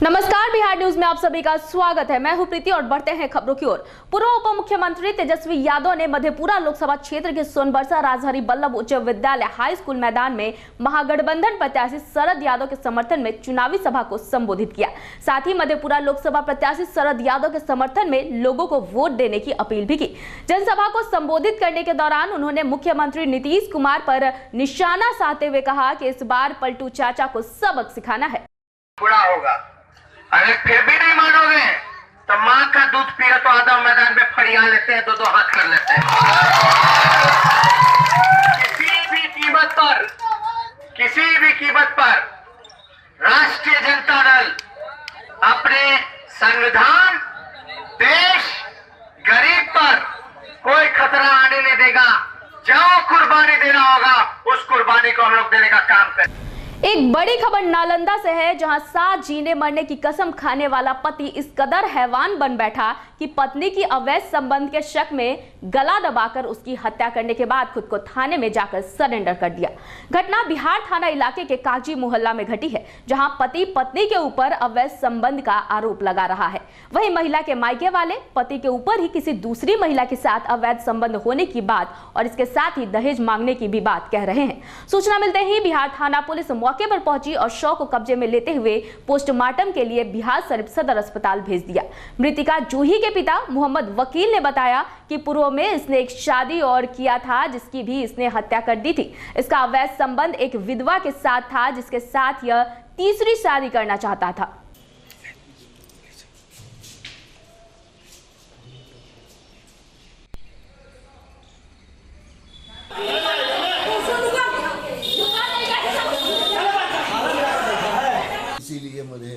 नमस्कार, बिहार न्यूज में आप सभी का स्वागत है। मैं हूं प्रीति और बढ़ते हैं खबरों की ओर। पूर्व उप मुख्यमंत्री तेजस्वी यादव ने मधेपुरा लोकसभा क्षेत्र के सोनबरसा राजहरी बल्लभ उच्च विद्यालय हाई स्कूल मैदान में महागठबंधन प्रत्याशी शरद यादव के समर्थन में चुनावी सभा को संबोधित किया। साथ ही मधेपुरा लोकसभा प्रत्याशी शरद यादव के समर्थन में लोगों को वोट देने की अपील भी की। जनसभा को संबोधित करने के दौरान उन्होंने मुख्यमंत्री नीतीश कुमार पर निशाना साधते हुए कहा कि इस बार पलटू चाचा को सबक सिखाना है। बुरा होगा, अगर फिर भी नहीं मानोगे तो माँ का दूध पिए तो आधा मैदान में फरिया लेते हैं, दो हाथ कर लेते हैं। किसी भी कीमत पर राष्ट्रीय जनता दल अपने संविधान, देश, गरीब पर कोई खतरा आने नहीं देगा। जो कुर्बानी देना होगा उस कुर्बानी को हम लोग देने का काम करें। एक बड़ी खबर नालंदा से है, जहां साथ जीने मरने की कसम खाने वाला पति इस कदर हैवान बन बैठा कि पत्नी की अवैध संबंध के शक में गला दबाकर उसकी हत्या करने के बाद खुद को थाने में जाकर सरेंडर कर दिया। घटना बिहार थाना इलाके के काजी मोहल्ला में घटी है, जहां पति पत्नी के ऊपर अवैध संबंध का आरोप लगा रहा है। वहीं महिला के मायके वाले पति के ऊपर ही किसी दूसरी महिला के साथ अवैध संबंध होने की बात और इसके साथ ही दहेज मांगने की भी बात कह रहे हैं। सूचना मिलते ही बिहार थाना पुलिस मौके पर पहुंची और शव को कब्जे में लेते हुए पोस्टमार्टम के लिए बिहार शरीफ सदर अस्पताल भेज दिया। मृतिका जूही के पिता मोहम्मद वकील ने बताया कि पूर्व में इसने एक शादी और किया था, जिसकी भी इसने हत्या कर दी थी। इसका अवैध संबंध एक विधवा के साथ था, जिसके साथ यह तीसरी शादी करना चाहता था। इसीलिए मुझे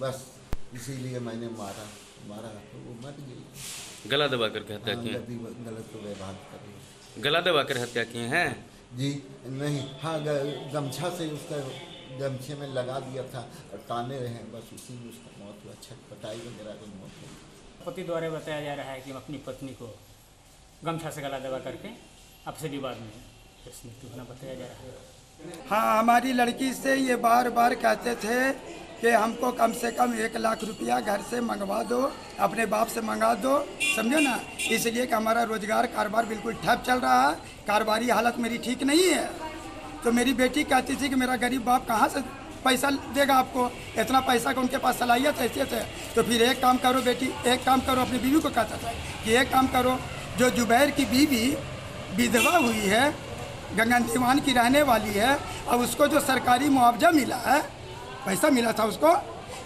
बस इसीलिए मैंने मारा तो वो मर गई। गला दबा करके हत्या की है? गलत व्यवहार कर गला दबा कर हत्या किए हैं जी? नहीं, हाँ, गमछा से उसका गमछे में लगा दिया था और ताने रहे, बस उसी में उसका मौत हुआ। छटपटाई वगैरह की मौत हुई। पति द्वारा बताया जा रहा है कि अपनी पत्नी को गमछा से गला दबा करके आपसे विवाद में मृत्यु होना बताया जा रहा है। हाँ, हमारी लड़की से ये बार बार कहते थे कि हमको कम से कम 1 लाख रुपया घर से मंगवा दो, अपने बाप से मंगा दो, समझो ना। इसलिए कि हमारा रोजगार कारोबार बिल्कुल ठप चल रहा है, कारोबारी हालत मेरी ठीक नहीं है। तो मेरी बेटी कहती थी कि मेरा गरीब बाप कहाँ से पैसा देगा आपको, इतना पैसा का उनके पास सलाहियत ऐसे थे। तो फिर एक काम करो बेटी, एक काम करो, अपनी बीवी को कहता था कि एक काम करो, जो जुबैर की बीवी विधवा हुई है, गंगा दीवान की रहने वाली है, और उसको जो सरकारी मुआवजा मिला है, पैसा मिला था उसको,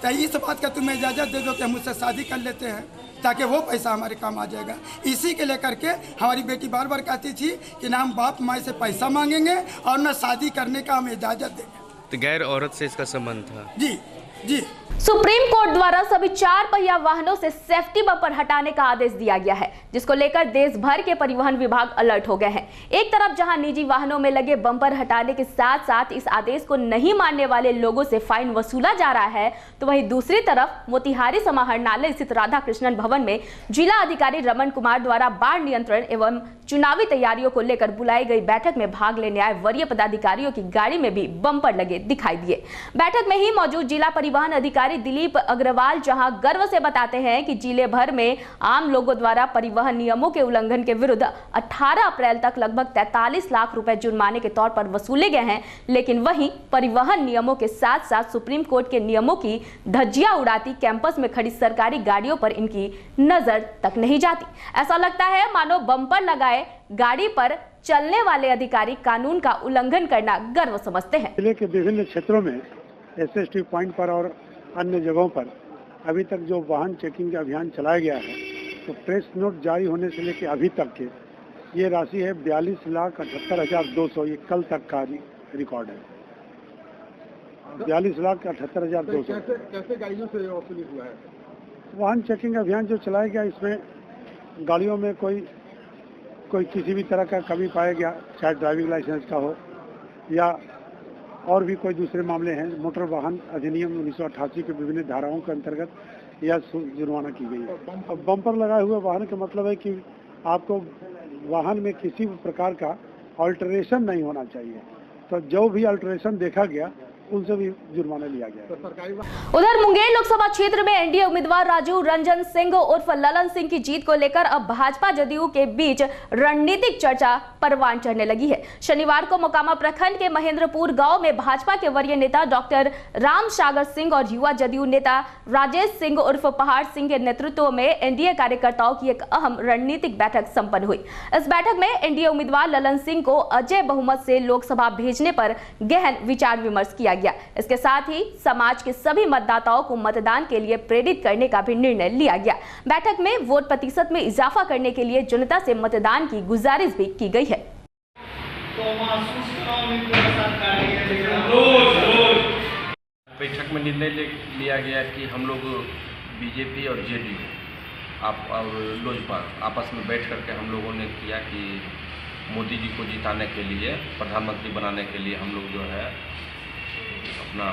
तो इस बात का तुम्हें इजाज़त दे दो कि हम उससे शादी कर लेते हैं, ताकि वो पैसा हमारे काम आ जाएगा। इसी के लेकर के हमारी बेटी बार बार कहती थी कि ना हम बाप माई से पैसा मांगेंगे और ना शादी करने का हम इजाज़त देंगे। तो गैर औरत से इसका संबंध था? जी जी। सुप्रीम कोर्ट द्वारा सभी 4 पहिया वाहनों से सेफ्टी बम्पर हटाने का आदेश दिया गया है, जिसको लेकर देश भर के परिवहन विभाग अलर्ट हो गए हैं। एक तरफ जहां निजी वाहनों में लगे बम्पर हटाने के साथ साथ इस आदेश को नहीं मानने वाले लोगों से फाइन वसूला जा रहा है, तो वहीं दूसरी तरफ मोतिहारी समाहरणालय स्थित राधा कृष्णन भवन में जिला अधिकारी रमन कुमार द्वारा बाढ़ नियंत्रण एवं चुनावी तैयारियों को लेकर बुलाई गई बैठक में भाग लेने आए वरीय पदाधिकारियों की गाड़ी में भी बम्पर लगे दिखाई दिए। बैठक में ही मौजूद जिला परिवहन अधिकारी दिलीप अग्रवाल जहां गर्व से बताते हैं कि जिले भर में आम लोगों द्वारा परिवहन नियमों के उल्लंघन के विरुद्ध 18 अप्रैल तक लगभग 43 लाख रुपए जुर्माने के तौर पर वसूले गए हैं। लेकिन वहीं परिवहन नियमों के साथ साथ सुप्रीम कोर्ट के नियमों की धज्जियां उड़ाती कैंपस में खड़ी सरकारी गाड़ियों पर इनकी नजर तक नहीं जाती। ऐसा लगता है मानो बम्पर लगाए गाड़ी पर चलने वाले अधिकारी कानून का उल्लंघन करना गर्व समझते हैं। जिले के विभिन्न क्षेत्रों में एसएसटी पॉइंट पर और अन्य जगहों पर अभी तक जो वाहन चेकिंग का अभियान चलाया गया है, तो प्रेस नोट जारी होने से लेकर अभी तक के ये राशि है 42,78,200। ये कल तक का रिकॉर्ड है, 42,78,200। कैसे गाड़ियों से वसूली हुआ है? वाहन चेकिंग अभियान जो चलाया गया, इसमें गाड़ियों में कोई किसी भी तरह का कमी पाया गया, चाहे ड्राइविंग लाइसेंस का हो या और भी कोई दूसरे मामले हैं। मोटर वाहन अधिनियम 1988 के विभिन्न धाराओं के अंतर्गत यह जुर्माना की गई है। अब बम्पर लगाए हुए वाहन का मतलब है कि आपको वाहन में किसी भी प्रकार का अल्टरेशन नहीं होना चाहिए। तो जो भी अल्टरेशन देखा गया उनसे भी जुर्माना लिया गया है। तो सरकारी उधर मुंगेर लोकसभा क्षेत्र में एनडीए उम्मीदवार राजू रंजन सिंह उर्फ ललन सिंह की जीत को लेकर अब भाजपा जदयू के बीच रणनीतिक चर्चा परवान चढ़ने लगी है। शनिवार को मोकामा प्रखंड के महेंद्रपुर गांव में भाजपा के वरीय नेता डॉक्टर राम सागर सिंह और युवा जदयू नेता राजेश सिंह उर्फ पहाड़ सिंह के नेतृत्व में एनडीए कार्यकर्ताओं की एक अहम रणनीतिक बैठक संपन्न हुई। इस बैठक में एनडीए उम्मीदवार ललन सिंह को अजय बहुमत से लोकसभा भेजने पर गहन विचार विमर्श किया गया। इसके साथ ही समाज के सभी मतदाताओं को मतदान के लिए प्रेरित करने का भी निर्णय लिया गया। बैठक में वोट प्रतिशत में इजाफा करने के लिए जनता से मतदान की गुजारिश भी की गई है। बैठक में निर्णय लिया गया कि हम लोग बीजेपी और जेडीयू और लोजपा आपस में बैठ करके हम लोगों ने किया कि मोदी जी को जिताने के लिए, प्रधानमंत्री बनाने के लिए हम लोग जो है अपना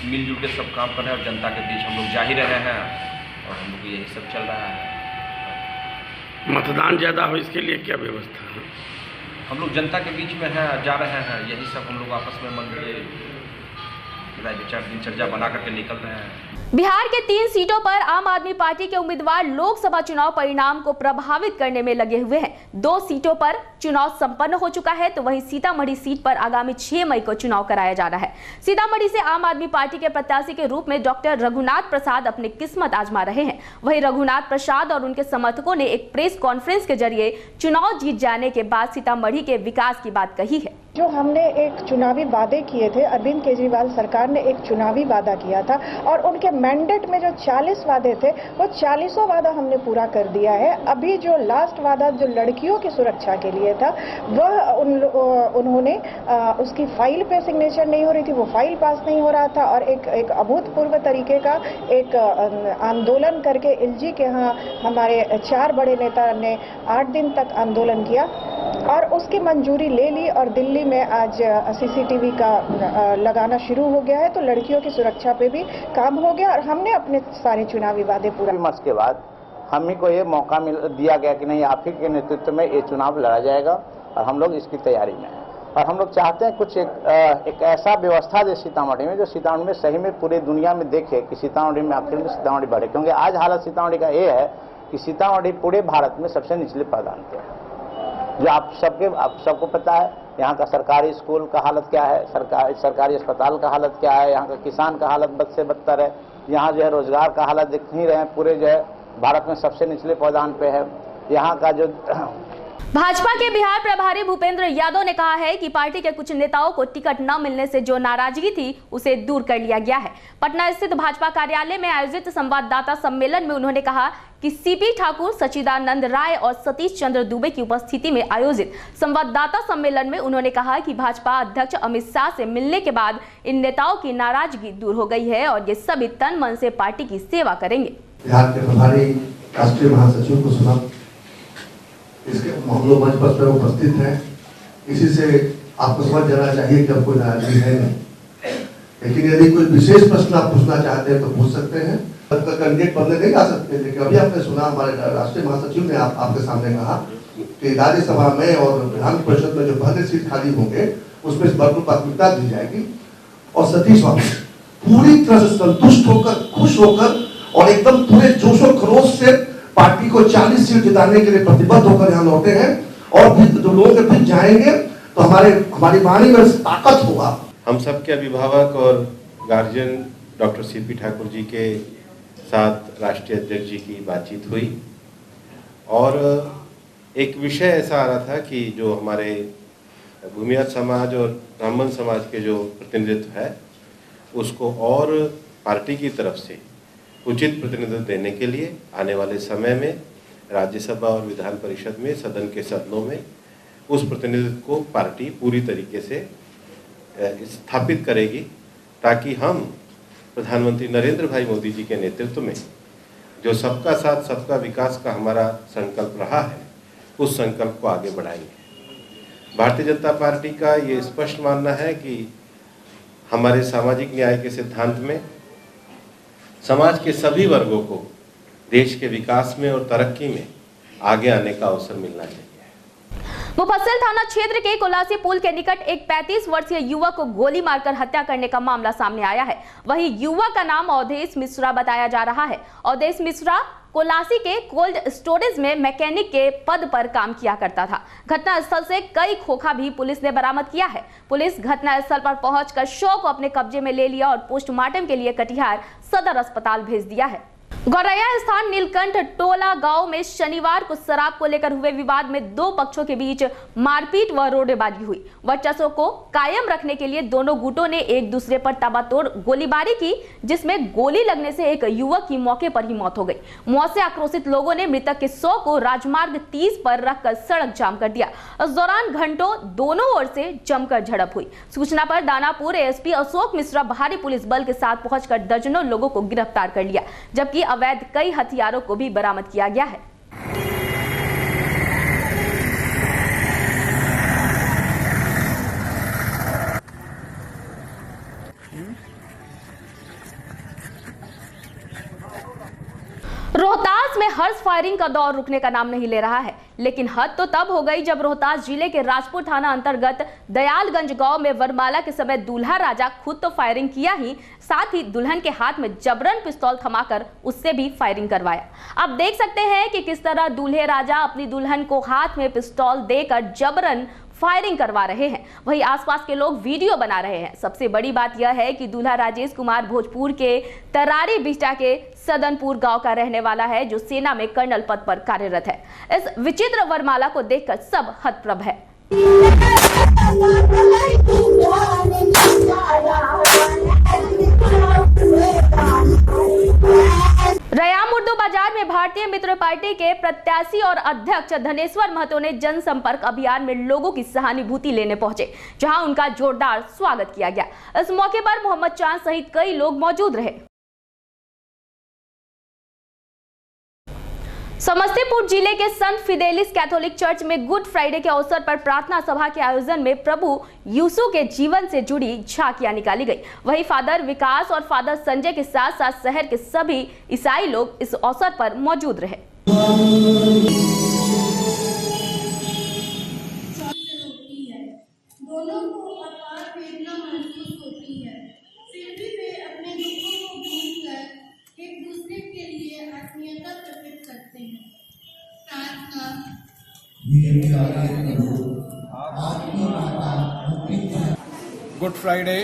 मिलजुल के सब काम कर रहे हैं और जनता के बीच हम लोग जा ही रहे हैं और हम लोग यही सब चल रहा है। मतदान ज़्यादा हो इसके लिए क्या व्यवस्था है? हम लोग जनता के बीच में हैं, जा रहे हैं, यही सब हम लोग आपस में मन के विचार दिनचर्या बना करके निकल रहे हैं। बिहार के 3 सीटों पर आम आदमी पार्टी के उम्मीदवार लोकसभा चुनाव परिणाम को प्रभावित करने में लगे हुए हैं। 2 सीटों पर चुनाव संपन्न हो चुका है, तो वहीं सीतामढ़ी सीट पर आगामी 6 मई को चुनाव कराया जा रहा है। सीतामढ़ी से आम आदमी पार्टी के प्रत्याशी के रूप में डॉक्टर रघुनाथ प्रसाद अपनी किस्मत आजमा रहे हैं। वहीं रघुनाथ प्रसाद और उनके समर्थकों ने एक प्रेस कॉन्फ्रेंस के जरिए चुनाव जीत जाने के बाद सीतामढ़ी के विकास की बात कही है। जो हमने एक चुनावी वादे किए थे, अरविंद केजरीवाल सरकार ने एक चुनावी वादा किया था और उनके मैंडेट में जो 40 वादे थे वो 40 वादा हमने पूरा कर दिया है। अभी जो लास्ट वादा जो लड़कियों की सुरक्षा के लिए था वह उन्होंने उसकी फाइल पे सिग्नेचर नहीं हो रही थी, वो फाइल पास नहीं हो रहा था और एक अभूतपूर्व तरीके का एक आंदोलन करके एलजी के यहाँ हमारे 4 बड़े नेता ने 8 दिन तक आंदोलन किया और उसकी मंजूरी ले ली और दिल्ली में आज सीसीटीवी का लगाना शुरू हो गया है। तो लड़कियों की सुरक्षा पे भी काम हो गया और हमने अपने सारे चुनावी वादे पूरा। विमर्श के बाद हम ही को ये मौका दिया गया कि नहीं, आप ही के नेतृत्व में ये चुनाव लड़ा जाएगा और हम लोग इसकी तैयारी में हैं और हम लोग चाहते हैं कुछ एक ऐसा व्यवस्था दे सीतामढ़ी में जो सीतामढ़ी में सही में पूरी दुनिया में देखे कि सीतामढ़ी में आखिर में सीतामढ़ी बढ़े। क्योंकि आज हालत सीतामढ़ी का ये है कि सीतामढ़ी पूरे भारत में सबसे निचले पायदान पे है। जो आप सबको पता है, यहाँ का सरकारी स्कूल का हालत क्या है, सरकारी अस्पताल का हालत क्या है, यहाँ का किसान का हालत बद से बदतर है, यहाँ जो है रोजगार का हालत देख ही रहे हैं, पूरे जो है भारत में सबसे निचले पायदान पे है। यहाँ का जो भाजपा के बिहार प्रभारी भूपेंद्र यादव ने कहा है कि पार्टी के कुछ नेताओं को टिकट न मिलने से जो नाराजगी थी उसे दूर कर लिया गया है। पटना स्थित भाजपा कार्यालय में आयोजित संवाददाता सम्मेलन में उन्होंने कहा कि सीपी ठाकुर, सच्चिदानंद राय और सतीश चंद्र दुबे की उपस्थिति में आयोजित संवाददाता सम्मेलन में उन्होंने कहा कि भाजपा अध्यक्ष अमित शाह से मिलने के बाद इन नेताओं की नाराजगी दूर हो गई है और ये सभी तन मन से पार्टी की सेवा करेंगे। बिहार के प्रभारी राष्ट्रीय महासचिव को सुना, इसके हम लोग मंच पर उपस्थित हैं, इसी से आपको समझ जाना चाहिए कि अब कोई नाराजगी है नहीं। लेकिन यदि कोई विशेष प्रश्न आप पूछना चाहते हैं तो पूछ सकते हैं। कैंडिडेट बदले नहीं आ सकते, लेकिन अभी आपने सुना हमारे राष्ट्रीय महासचिव ने आपके सामने कहा कि राज्यसभा में और विधान परिषद में जो पहले सीट खाली होंगे उसमें भरपूर प्राथमिकता दी जाएगी। और सतीश बाबू पूरी तरह से संतुष्ट होकर, खुश होकर और एकदम पूरे जोशो खरोश से पार्टी को 40 सीट जिताने के लिए प्रतिबद्ध होकर यहाँ लौटे हैं और भी जो लोग फिर जाएंगे तो हमारी वाणी में ताकत होगा। हम सब के अभिभावक और guardian doctor CP Thakur ji के साथ राष्ट्रीय अध्यक्ष जी की बातचीत हुई और एक विषय ऐसा आ रहा था कि जो हमारे भूमिहीन समाज और ब्राह्मण समाज के जो प्रतिनिधित्व है उसको और पार्टी की तरफ से उचित प्रतिनिधित्व देने के लिए आने वाले समय में राज्यसभा और विधान परिषद में सदन के सदनों में उस प्रतिनिधित्व को पार्टी पूरी तरीके से स्थापित करेगी ताकि हम प्रधानमंत्री नरेंद्र भाई मोदी जी के नेतृत्व में जो सबका साथ सबका विकास का हमारा संकल्प रहा है उस संकल्प को आगे बढ़ाएंगे। भारतीय जनता पार्टी का ये स्पष्ट मानना है कि हमारे सामाजिक न्याय के सिद्धांत में समाज के सभी वर्गों को देश के विकास में और तरक्की में आगे आने का अवसर मिलना चाहिए। मुफस्सिल थाना क्षेत्र के कोलासी पुल के निकट एक 35 वर्षीय युवक को गोली मारकर हत्या करने का मामला सामने आया है। वहीं युवक का नाम अवधेश मिश्रा बताया जा रहा है। अवधेश मिश्रा कोलासी के कोल्ड स्टोरेज में मैकेनिक के पद पर काम किया करता था। घटनास्थल से कई खोखा भी पुलिस ने बरामद किया है। पुलिस घटनास्थल पर पहुंचकर शव को अपने कब्जे में ले लिया और पोस्टमार्टम के लिए कटिहार सदर अस्पताल भेज दिया है। गौरैया स्थान नीलकंठ टोला गांव में शनिवार को शराब को लेकर हुए विवाद में दो पक्षों के बीच मारपीट व रोडेबाजी हुई। वर्चस्व को कायम रखने के लिए दोनों गुटों ने एक दूसरे पर ताबड़तोड़ गोलीबारी की, जिसमें गोली लगने से एक युवक की मौके पर ही मौत हो गई। मौत से आक्रोशित लोगों ने मृतक के शव को राजमार्ग 30 पर रखकर सड़क जाम कर दिया। इस दौरान घंटों दोनों ओर से जमकर झड़प हुई। सूचना पर दानापुर एसपी अशोक मिश्रा भारी पुलिस बल के साथ पहुंचकर दर्जनों लोगों को गिरफ्तार कर लिया, जबकि अवैध कई हथियारों को भी बरामद किया गया है। रोहतास में हर्ष फायरिंग का दौर रुकने का नाम नहीं ले रहा है, लेकिन हद तो तब हो गई जब रोहतास जिले के राजपुर थाना अंतर्गत दयालगंज गांव में वरमाला के समय दूल्हा राजा खुद तो फायरिंग किया ही, साथ ही दुल्हन के हाथ में जबरन पिस्तौल थमाकर उससे भी फायरिंग करवाया। आप देख सकते हैं कि किस तरह दूल्हे राजा अपनी दुल्हन को हाथ में पिस्तौल देकर जबरन फायरिंग करवा रहे हैं। वहीं आसपास के लोग वीडियो बना रहे हैं। सबसे बड़ी बात यह है कि दूल्हा राजेश कुमार भोजपुर के तरारी बिस्टा के सदनपुर गांव का रहने वाला है, जो सेना में कर्नल पद पर कार्यरत है। इस विचित्र वरमाला को देखकर सब हतप्रभ है। रयाम उर्दू बाजार में भारतीय मित्र पार्टी के प्रत्याशी और अध्यक्ष धनेश्वर महतो ने जनसंपर्क अभियान में लोगों की सहानुभूति लेने पहुंचे, जहां उनका जोरदार स्वागत किया गया। इस मौके पर मोहम्मद चांद सहित कई लोग मौजूद रहे। समस्तीपुर जिले के संत फिदेलिस कैथोलिक चर्च में गुड फ्राइडे के अवसर पर प्रार्थना सभा के आयोजन में प्रभु यीशु के जीवन से जुड़ी झांकियां निकाली गई। वहीं फादर विकास और फादर संजय के साथ साथ शहर के सभी ईसाई लोग इस अवसर पर मौजूद रहे। दोनों को अपार वेदना महसूस होती है, फिर भी वे अपने दुखों को भूलकर एक दूसरे के लिए आत्मीयता प्रकट करते हैं। गुड फ्राइडे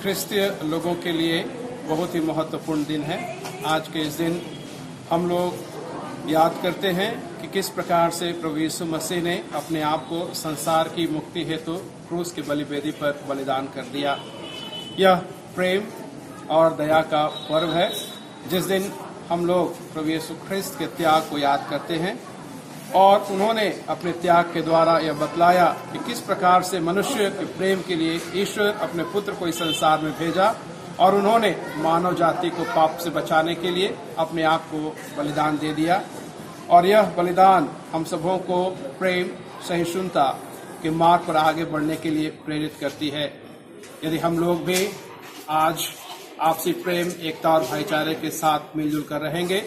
ख्रिस्तीय लोगों के लिए बहुत ही महत्वपूर्ण दिन है। आज के इस दिन हम लोग याद करते हैं कि किस प्रकार से प्रभु यीशु मसीह ने अपने आप को संसार की मुक्ति हेतु क्रूस की बलिवेदी पर बलिदान कर दिया। यह प्रेम और दया का पर्व है, जिस दिन हम लोग प्रभु यीशु ख्रिस्त के त्याग को याद करते हैं और उन्होंने अपने त्याग के द्वारा यह बतलाया कि किस प्रकार से मनुष्य के प्रेम के लिए ईश्वर अपने पुत्र को इस संसार में भेजा और उन्होंने मानव जाति को पाप से बचाने के लिए अपने आप को बलिदान दे दिया। और यह बलिदान हम सबों को प्रेम सहिष्णुता के मार्ग पर आगे बढ़ने के लिए प्रेरित करती है। यदि हम लोग भी आज आपसी प्रेम, एकता और भाईचारे के साथ मिलजुल कर रहेंगे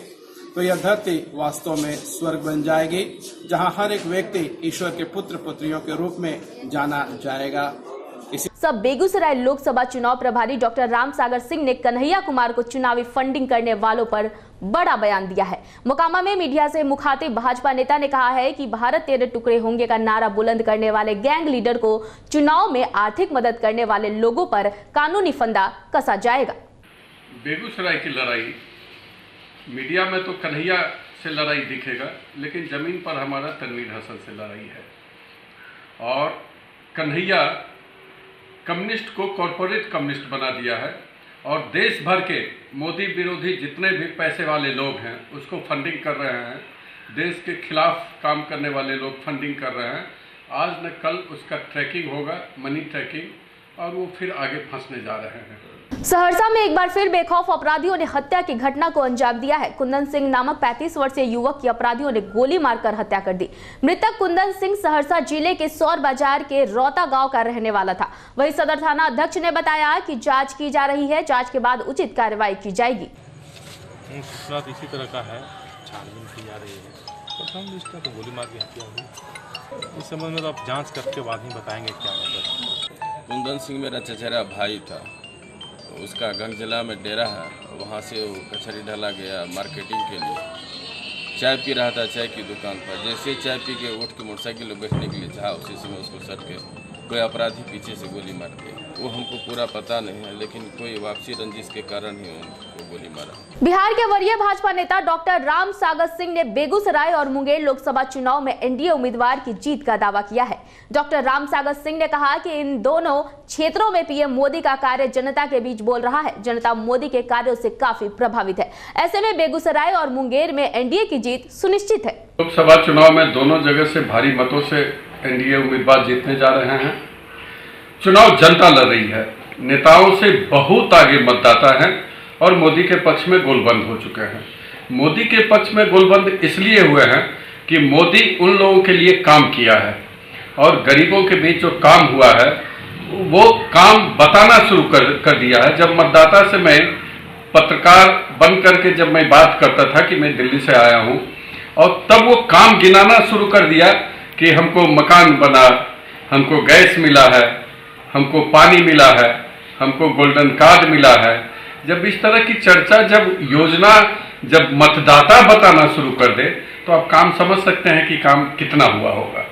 तो यह धरती वास्तव में स्वर्ग बन जाएगी, जहां हर एक व्यक्ति ईश्वर के पुत्र पुत्रियों के रूप में जाना जाएगा। सब बेगूसराय लोकसभा चुनाव प्रभारी डॉक्टर राम सागर सिंह ने कन्हैया कुमार को चुनावी फंडिंग करने वालों पर बड़ा बयान दिया है। मोकामा में मीडिया से मुखातिब भाजपा नेता ने कहा है कि भारत तेरे टुकड़े होंगे का नारा बुलंद करने वाले गैंग लीडर को चुनाव में आर्थिक मदद करने वाले लोगों पर कानूनी फंदा कसा जाएगा। बेगूसराय की लड़ाई मीडिया में तो कन्हैया से लड़ाई दिखेगा, लेकिन जमीन पर हमारा तनवीर हसन से लड़ाई है। और कन्हैया कम्युनिस्ट को कॉरपोरेट कम्युनिस्ट बना दिया है और देश भर के मोदी विरोधी जितने भी पैसे वाले लोग हैं उसको फंडिंग कर रहे हैं। देश के खिलाफ काम करने वाले लोग फंडिंग कर रहे हैं। आज न कल उसका ट्रैकिंग होगा, मनी ट्रैकिंग, और वो फिर आगे फंसने जा रहे हैं। सहरसा में एक बार फिर बेखौफ अपराधियों ने हत्या की घटना को अंजाम दिया है। कुंदन सिंह नामक 35 वर्षीय युवक की अपराधियों ने गोली मारकर हत्या कर दी। मृतक कुंदन सिंह सहरसा जिले के सौर बाजार के रौता गांव का रहने वाला था। वहीं सदर थाना अध्यक्ष ने बताया कि जांच की जा रही है, जांच के बाद उचित कार्रवाई की जाएगी। इसी तरह का है, छानबीन की जा रही है, प्रथम दृष्टया तो गोली मार की हत्या हुई। इस संबंध में तो आप जांच करके बाद ही बताएंगे क्या मतलब। कुंदन सिंह मेरा चचेरा भाई था, उसका गंग जिला में डेरा है, वहाँ से वो कचहरी डाला गया मार्केटिंग के लिए। चाय पी रहा था चाय की दुकान पर, जैसे चाय पी के उठ के मोटरसाइकिल में बैठने के लिए चाहा, उसी समय उसको सर के कोई अपराधी पीछे से गोली मार दिया। वो हमको पूरा पता नहीं है, लेकिन कोई वापसी रंजिश के कारण ही उनको गोली मारा। बिहार के वरीय भाजपा नेता डॉक्टर राम सागर सिंह ने बेगूसराय और मुंगेर लोकसभा चुनाव में एनडीए उम्मीदवार की जीत का दावा किया है। डॉक्टर राम सागर सिंह ने कहा कि इन दोनों क्षेत्रों में पीएम मोदी का कार्य जनता के बीच बोल रहा है। जनता मोदी के कार्यों से काफी प्रभावित है। ऐसे में बेगूसराय और मुंगेर में एनडीए की जीत सुनिश्चित है। लोकसभा चुनाव में दोनों जगह से भारी मतों से एनडीए उम्मीदवार जीतने जा रहे हैं। चुनाव जनता लड़ रही है, नेताओं से बहुत आगे मतदाता हैं और मोदी के पक्ष में गोलबंद हो चुके हैं। मोदी के पक्ष में गोलबंद इसलिए हुए हैं कि मोदी उन लोगों के लिए काम किया है और गरीबों के बीच जो काम हुआ है वो काम बताना शुरू कर दिया है। जब मतदाता से मैं पत्रकार बन करके जब मैं बात करता था कि मैं दिल्ली से आया हूँ, और तब वो काम गिनाना शुरू कर दिया कि हमको मकान बना, हमको गैस मिला है, हमको पानी मिला है, हमको गोल्डन कार्ड मिला है। जब इस तरह की चर्चा, जब योजना, जब मतदाता बताना शुरू कर दे तो आप काम समझ सकते हैं कि काम कितना हुआ होगा।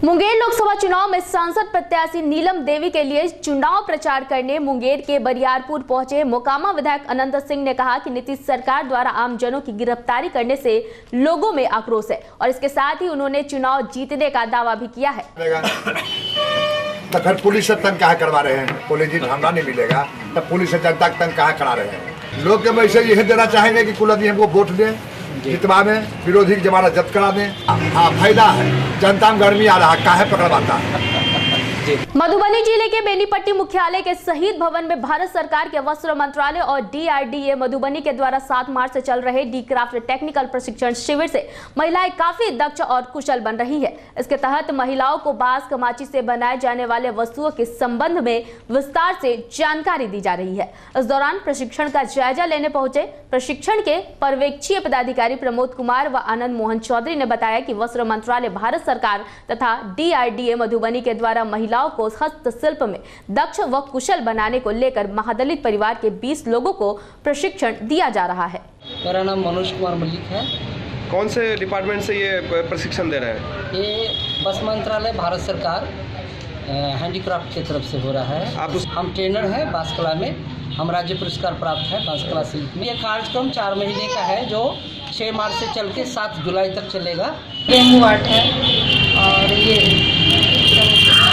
मुंगेर लोकसभा चुनाव में सांसद प्रत्याशी नीलम देवी के लिए चुनाव प्रचार करने मुंगेर के बरियारपुर पहुंचे मोकामा विधायक अनंत सिंह ने कहा कि नीतीश सरकार द्वारा आमजनों की गिरफ्तारी करने से लोगों में आक्रोश है और इसके साथ ही उन्होंने चुनाव जीतने का दावा भी किया है। तो फिर पुलिस से तंग कहा करवा रहे हैं, पुलिस जी हमरा नहीं मिलेगा तो पुलिस से जनता तंग कहा करा रहे हैं। लोग के वैसे यही देना चाहेंगे कि कुल आदमी हमको वोट दें, जितवा में विरोधी की जमानत जब्त करा दें। हाँ, फायदा है, जनता में गर्मी आ रहा, काहे पकड़वाता है। मधुबनी जिले के बेनीपट्टी मुख्यालय के शहीद भवन में भारत सरकार के वस्त्र मंत्रालय और डीआरडीए मधुबनी के द्वारा 7 मार्च से चल रहे डी क्राफ्ट टेक्निकल प्रशिक्षण शिविर से महिलाएं काफी दक्ष और कुशल बन रही है। इसके तहत महिलाओं को बांस कमाची से बनाए जाने वाले वस्तुओं के संबंध में विस्तार से जानकारी दी जा रही है। इस दौरान प्रशिक्षण का जायजा लेने पहुंचे प्रशिक्षण के पर्यवेक्षीय पदाधिकारी प्रमोद कुमार व आनंद मोहन चौधरी ने बताया कि वस्त्र मंत्रालय भारत सरकार तथा डीआरडीए मधुबनी के द्वारा महिलाओं को हस्तशिल्प में दक्ष व कुशल बनाने को लेकर महादलित परिवार के 20 लोगों को प्रशिक्षण दिया जा रहा है। मेरा नाम मनोज कुमार मलिक है। कौन से डिपार्टमेंट से ये प्रशिक्षण दे रहे हैं? ये वस्त्र मंत्रालय भारत सरकार हैंडीक्राफ्ट की तरफ से हो रहा है। हम ट्रेनर हैं बांस कला में, हम राज्य पुरस्कार प्राप्त है बांस कला शिल्प में। ये कार्यक्रम 4 महीने का है जो 6 मार्च से चल के 7 जुलाई तक चलेगा। बेम्बू आर्ट है और ये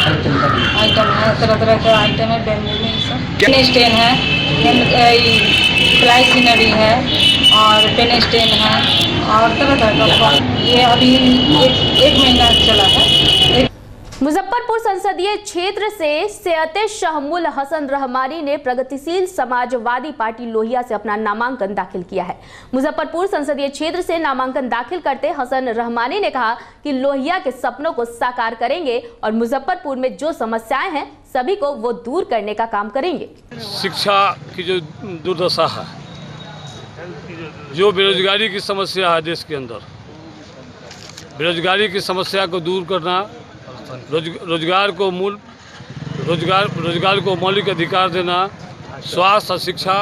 आइटम है, तरह तरह का आइटम है बेम्बू में। पेन स्टेन है, फ्लाई सीनरी है और पेन स्टेन है और तरह तरह का। ये अभी एक महीना चला है। मुजफ्फरपुर संसदीय क्षेत्र से सैयद शहमुल हसन रहमानी ने प्रगतिशील समाजवादी पार्टी लोहिया से अपना नामांकन दाखिल किया है। मुजफ्फरपुर संसदीय क्षेत्र से नामांकन दाखिल करते हसन रहमानी ने कहा कि लोहिया के सपनों को साकार करेंगे और मुजफ्फरपुर में जो समस्याएं हैं सभी को वो दूर करने का काम करेंगे। शिक्षा की जो दुर्दशा है, जो बेरोजगारी की समस्या है देश के अंदर, बेरोजगारी की समस्या को दूर करना, रोजगार को मौलिक अधिकार देना, स्वास्थ्य और शिक्षा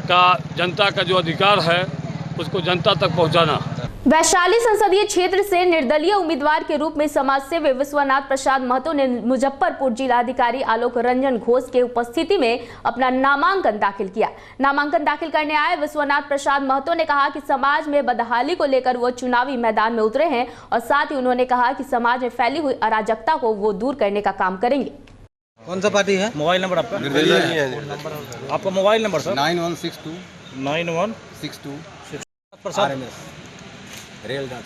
का जनता का जो अधिकार है उसको जनता तक पहुंचाना। वैशाली संसदीय क्षेत्र से निर्दलीय उम्मीदवार के रूप में समाजसेवी विश्वनाथ प्रसाद महतो ने मुजफ्फरपुर जिलाधिकारी आलोक रंजन घोष के उपस्थिति में अपना नामांकन दाखिल किया। नामांकन दाखिल करने आए विश्वनाथ प्रसाद महतो ने कहा कि समाज में बदहाली को लेकर वो चुनावी मैदान में उतरे हैं और साथ ही उन्होंने कहा कि समाज में फैली हुई अराजकता को वो दूर करने का काम करेंगे। कौन सा पार्टी है? मोबाइल नंबर आपका? आपका मोबाइल नंबर सर? 9162 प्रसाद रेल जांच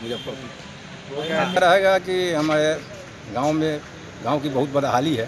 मुजफ्फरपुर रहेगा कि हमारे गांव की बहुत बदहाली है।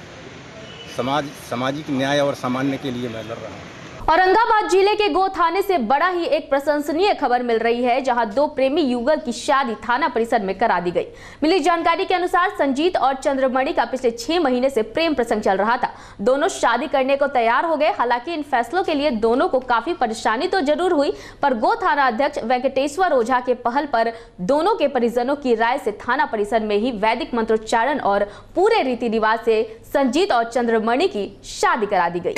सामाजिक न्याय और सामान्य के लिए मैं लड़ रहा हूँ। औरंगाबाद जिले के गो थाने से बड़ा ही एक प्रशंसनीय खबर मिल रही है, जहां दो प्रेमी युगल की शादी थाना परिसर में करा दी गई। मिली जानकारी के अनुसार संजीत और चंद्रमणि का पिछले 6 महीने से प्रेम प्रसंग चल रहा था। दोनों शादी करने को तैयार हो गए। हालांकि इन फैसलों के लिए दोनों को काफी परेशानी तो जरूर हुई, पर गो थाना अध्यक्ष वेंकटेश्वर ओझा के पहल पर दोनों के परिजनों की राय से थाना परिसर में ही वैदिक मंत्रोच्चारण और पूरे रीति रिवाज से संजीत और चंद्रमणि की शादी करा दी गई।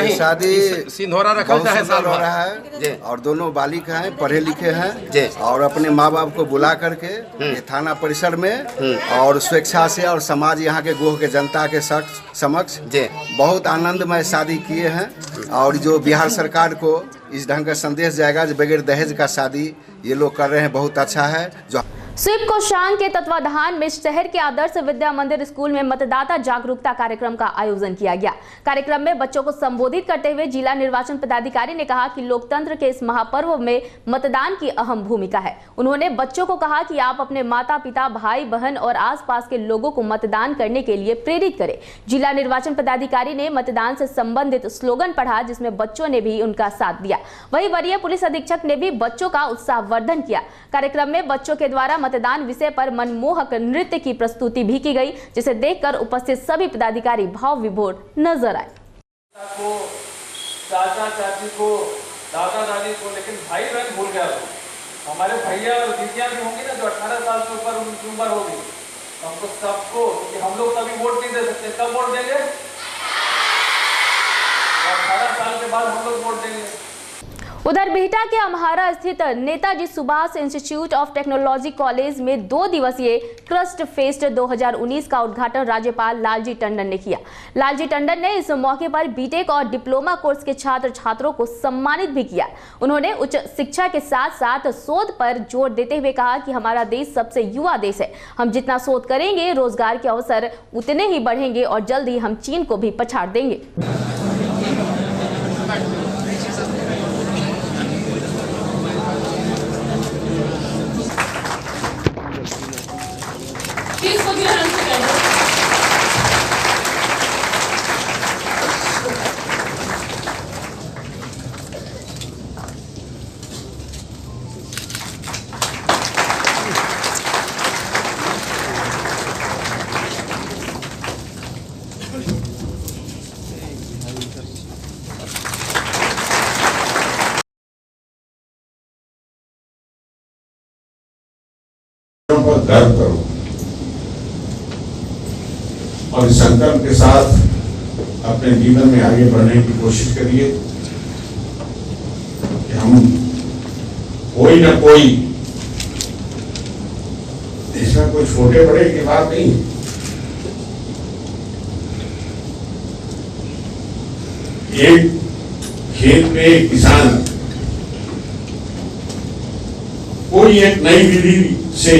शादी सिंधोरा रखा है साल हो रहा है और दोनों बालिक हैं, पढ़े लिखे हैं और अपने माँ बाप को बुला करके ये थाना परिसर में और स्वेच्छा से और समाज यहाँ के गोह के जनता के समक्ष बहुत आनंदमय शादी किए हैं। और जो बिहार सरकार को इस ढंग का संदेश जाएगा जो बगैर दहेज का शादी ये लोग कर रहे हैं, बहुत अच्छा है। जो स्वीप कोषांग के तत्वाधान में शहर के आदर्श विद्या मंदिर स्कूल में मतदाता जागरूकता कार्यक्रम का आयोजन किया गया। कार्यक्रम में बच्चों को संबोधित करते हुए जिला निर्वाचन पदाधिकारी ने कहा कि लोकतंत्र के इस महापर्व में मतदान की अहम भूमिका है। उन्होंने बच्चों को कहा कि आप अपने माता पिता, भाई बहन और आसपास के लोगों को मतदान करने के लिए प्रेरित करें। जिला निर्वाचन पदाधिकारी ने मतदान से संबंधित स्लोगन पढ़ा, जिसमें बच्चों ने भी उनका साथ दिया। वहीं वरीय पुलिस अधीक्षक ने भी बच्चों का उत्साहवर्धन किया। कार्यक्रम में बच्चों के द्वारा मतदान विषय पर मनमोहक नृत्य की प्रस्तुति भी की गई, जिसे देखकर उपस्थित सभी पदाधिकारी भाव विभोर नजर आए। चाचा चाची को, दादा दादी को, लेकिन भाई बहन भूल गया। हमारे भैया और दीदियां भी होंगी ना जो 18 साल से ऊपर उनकी उम्र होगी, हमको सबको, क्योंकि हम लोग कभी वोट नहीं दे सकते, कब वोट देंगे? 18 साल के बाद हम लोग वोट देंगे। उधर बिहटा के अम्हारा स्थित Netaji Subhash institute of technology college में 2 दिवसीय क्रस्ट फेस्ट 2019 का उद्घाटन राज्यपाल लालजी टंडन ने किया। लालजी टंडन ने इस मौके पर बीटेक और डिप्लोमा कोर्स के छात्र छात्रों को सम्मानित भी किया। उन्होंने उच्च शिक्षा के साथ साथ शोध पर जोर देते हुए कहा कि हमारा देश सबसे युवा देश है। हम जितना शोध करेंगे, रोजगार के अवसर उतने ही बढ़ेंगे और जल्द ही हम चीन को भी पछाड़ देंगे। पर गर्व करो और इस संकल्प के साथ अपने जीवन में आगे बढ़ने की कोशिश करिए कि हम कोई ना कोई, इसमें कोई छोटे बड़े की बात नहीं, एक खेत में एक किसान कोई एक नई विधि से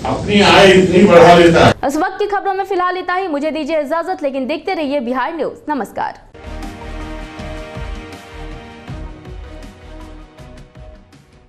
अपनी आय इतनी बढ़ा लेता है। इस वक्त की खबरों में फिलहाल इतना ही। मुझे दीजिए इजाजत, लेकिन देखते रहिए बिहार न्यूज। नमस्कार।